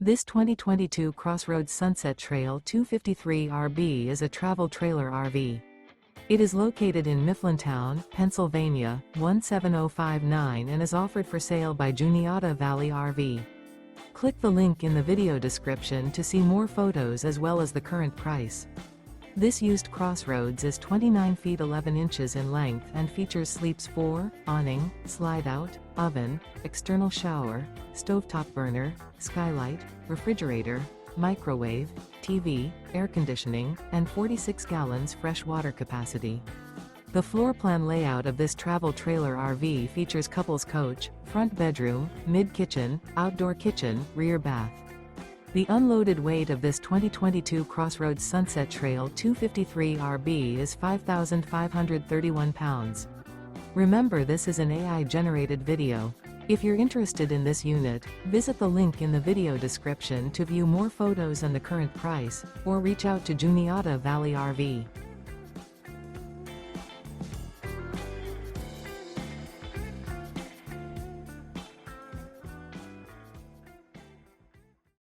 This 2022 CrossRoads Sunset Trail 253RB is a travel trailer RV. It is located in Mifflintown, Pennsylvania, 17059 and is offered for sale by Juniata Valley RV. Click the link in the video description to see more photos as well as the current price. This used CrossRoads is 29 feet 11 inches in length and features sleeps 4, awning, slide-out, oven, external shower, stovetop burner, skylight, refrigerator, microwave, TV, air conditioning, and 46 gallons fresh water capacity. The floor plan layout of this travel trailer RV features couples coach, front bedroom, mid-kitchen, outdoor kitchen, rear bath. The unloaded weight of this 2022 CrossRoads Sunset Trail 253RB is 5,531 pounds. Remember, this is an AI-generated video. If you're interested in this unit, visit the link in the video description to view more photos and the current price, or reach out to Juniata Valley RV.